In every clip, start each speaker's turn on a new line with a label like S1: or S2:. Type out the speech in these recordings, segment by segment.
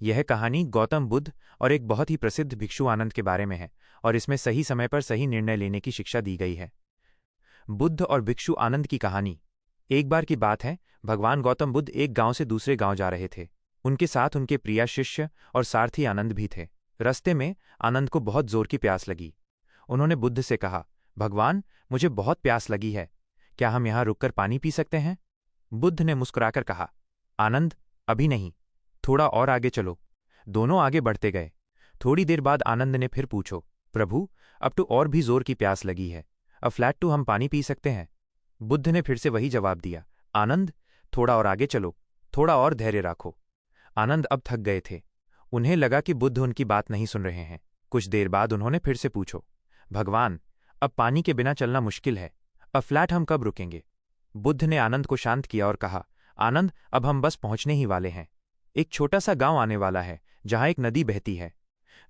S1: यह कहानी गौतम बुद्ध और एक बहुत ही प्रसिद्ध भिक्षु आनंद के बारे में है और इसमें सही समय पर सही निर्णय लेने की शिक्षा दी गई है। बुद्ध और भिक्षु आनंद की कहानी। एक बार की बात है, भगवान गौतम बुद्ध एक गांव से दूसरे गांव जा रहे थे। उनके साथ उनके प्रिय शिष्य और सारथी आनंद भी थे। रास्ते में आनंद को बहुत जोर की प्यास लगी। उन्होंने बुद्ध से कहा, भगवान, मुझे बहुत प्यास लगी है, क्या हम यहाँ रुककर पानी पी सकते हैं? बुद्ध ने मुस्कुराकर कहा, आनंद, अभी नहीं, थोड़ा और आगे चलो। दोनों आगे बढ़ते गए। थोड़ी देर बाद आनंद ने फिर पूछो, प्रभु, अब तो और भी जोर की प्यास लगी है, अब फ्लैट टू हम पानी पी सकते हैं? बुद्ध ने फिर से वही जवाब दिया, आनंद, थोड़ा और आगे चलो, थोड़ा और धैर्य रखो। आनंद अब थक गए थे। उन्हें लगा कि बुद्ध उनकी बात नहीं सुन रहे हैं। कुछ देर बाद उन्होंने फिर से पूछो, भगवान, अब पानी के बिना चलना मुश्किल है, अब फ्लैट हम कब रुकेंगे? बुद्ध ने आनंद को शांत किया और कहा, आनंद, अब हम बस पहुंचने ही वाले हैं। एक छोटा सा गांव आने वाला है जहां एक नदी बहती है।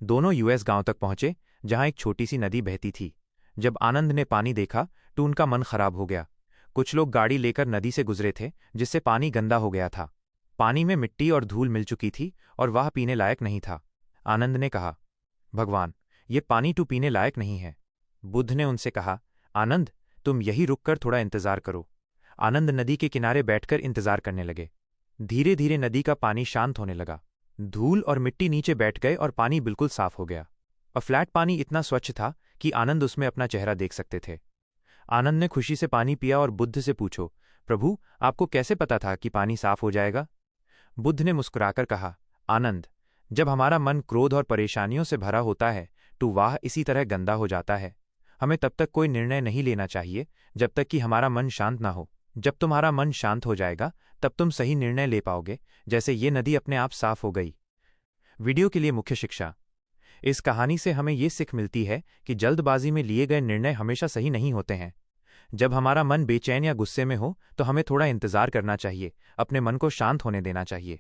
S1: दोनों यूएस गांव तक पहुंचे जहां एक छोटी सी नदी बहती थी। जब आनंद ने पानी देखा तो उनका मन खराब हो गया। कुछ लोग गाड़ी लेकर नदी से गुजरे थे जिससे पानी गंदा हो गया था। पानी में मिट्टी और धूल मिल चुकी थी और वह पीने लायक नहीं था। आनंद ने कहा, भगवान, ये पानी तो पीने लायक नहीं है। बुद्ध ने उनसे कहा, आनंद, तुम यही रुककर थोड़ा इंतजार करो। आनंद नदी के किनारे बैठकर इंतजार करने लगे। धीरे धीरे नदी का पानी शांत होने लगा। धूल और मिट्टी नीचे बैठ गए और पानी बिल्कुल साफ हो गया। और फ्लैट पानी इतना स्वच्छ था कि आनंद उसमें अपना चेहरा देख सकते थे। आनंद ने खुशी से पानी पिया और बुद्ध से पूछो, प्रभु, आपको कैसे पता था कि पानी साफ हो जाएगा? बुद्ध ने मुस्कुराकर कहा, आनंद, जब हमारा मन क्रोध और परेशानियों से भरा होता है तो वह इसी तरह गंदा हो जाता है। हमें तब तक कोई निर्णय नहीं लेना चाहिए जब तक कि हमारा मन शांत ना हो। जब तुम्हारा मन शांत हो जाएगा तब तुम सही निर्णय ले पाओगे, जैसे ये नदी अपने आप साफ हो गई। वीडियो के लिए मुख्य शिक्षा। इस कहानी से हमें ये सीख मिलती है कि जल्दबाजी में लिए गए निर्णय हमेशा सही नहीं होते हैं। जब हमारा मन बेचैन या गुस्से में हो तो हमें थोड़ा इंतजार करना चाहिए, अपने मन को शांत होने देना चाहिए।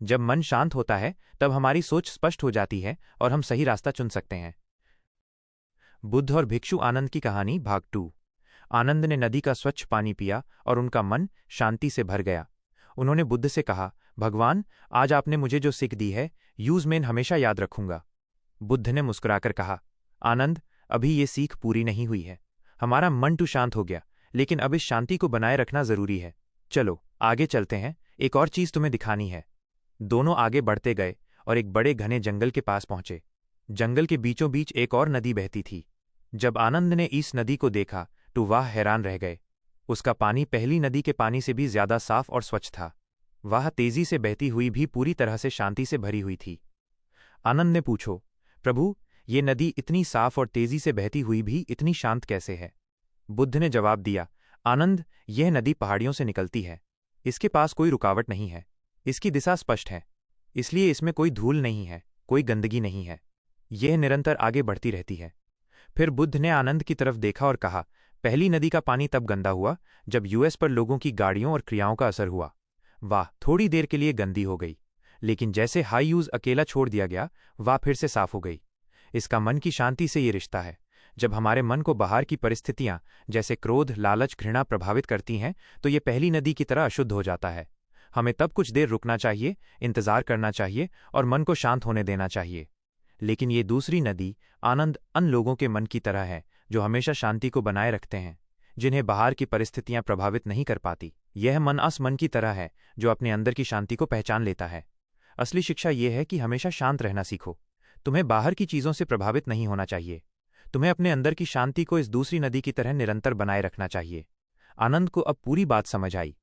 S1: जब मन शांत होता है तब हमारी सोच स्पष्ट हो जाती है और हम सही रास्ता चुन सकते हैं। बुद्ध और भिक्षु आनंद की कहानी भाग 2। आनंद ने नदी का स्वच्छ पानी पिया और उनका मन शांति से भर गया। उन्होंने बुद्ध से कहा, भगवान, आज आपने मुझे जो सीख दी है मैं हमेशा याद रखूंगा। बुद्ध ने मुस्कुराकर कहा, आनंद, अभी ये सीख पूरी नहीं हुई है। हमारा मन तो शांत हो गया, लेकिन अब इस शांति को बनाए रखना जरूरी है। चलो आगे चलते हैं, एक और चीज तुम्हें दिखानी है। दोनों आगे बढ़ते गए और एक बड़े घने जंगल के पास पहुंचे। जंगल के बीचों बीच एक और नदी बहती थी। जब आनंद ने इस नदी को देखा तो वह हैरान रह गए। उसका पानी पहली नदी के पानी से भी ज्यादा साफ और स्वच्छ था। वह तेजी से बहती हुई भी पूरी तरह से शांति से भरी हुई थी। आनंद ने पूछो, प्रभु, ये नदी इतनी साफ और तेजी से बहती हुई भी इतनी शांत कैसे है? बुद्ध ने जवाब दिया, आनंद, यह नदी पहाड़ियों से निकलती है। इसके पास कोई रुकावट नहीं है। इसकी दिशा स्पष्ट है, इसलिए इसमें कोई धूल नहीं है, कोई गंदगी नहीं है। यह निरंतर आगे बढ़ती रहती है। फिर बुद्ध ने आनंद की तरफ देखा और कहा, पहली नदी का पानी तब गंदा हुआ जब यूएस पर लोगों की गाड़ियों और क्रियाओं का असर हुआ। वाह, थोड़ी देर के लिए गंदी हो गई, लेकिन जैसे हाई यूज अकेला छोड़ दिया गया, वह फिर से साफ हो गई। इसका मन की शांति से ये रिश्ता है। जब हमारे मन को बाहर की परिस्थितियां जैसे क्रोध, लालच, घृणा प्रभावित करती हैं तो ये पहली नदी की तरह अशुद्ध हो जाता है। हमें तब कुछ देर रुकना चाहिए, इंतजार करना चाहिए और मन को शांत होने देना चाहिए। लेकिन ये दूसरी नदी आनंद अन लोगों के मन की तरह है जो हमेशा शांति को बनाए रखते हैं, जिन्हें बाहर की परिस्थितियां प्रभावित नहीं कर पाती। यह मन अस मन की तरह है जो अपने अंदर की शांति को पहचान लेता है। असली शिक्षा यह है कि हमेशा शांत रहना सीखो। तुम्हें बाहर की चीजों से प्रभावित नहीं होना चाहिए। तुम्हें अपने अंदर की शांति को इस दूसरी नदी की तरह निरंतर बनाए रखना चाहिए। आनंद को अब पूरी बात समझ आई।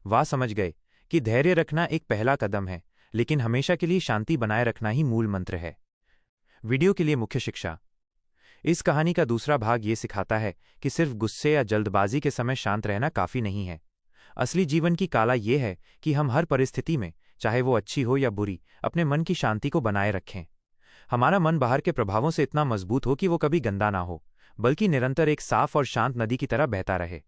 S1: वह समझ गए कि धैर्य रखना एक पहला कदम है, लेकिन हमेशा के लिए शांति बनाए रखना ही मूल मंत्र है। वीडियो के लिए मुख्य शिक्षा। इस कहानी का दूसरा भाग ये सिखाता है कि सिर्फ गुस्से या जल्दबाजी के समय शांत रहना काफी नहीं है। असली जीवन की कला ये है कि हम हर परिस्थिति में, चाहे वो अच्छी हो या बुरी, अपने मन की शांति को बनाए रखें। हमारा मन बाहर के प्रभावों से इतना मजबूत हो कि वो कभी गंदा ना हो, बल्कि निरंतर एक साफ और शांत नदी की तरह बहता रहे।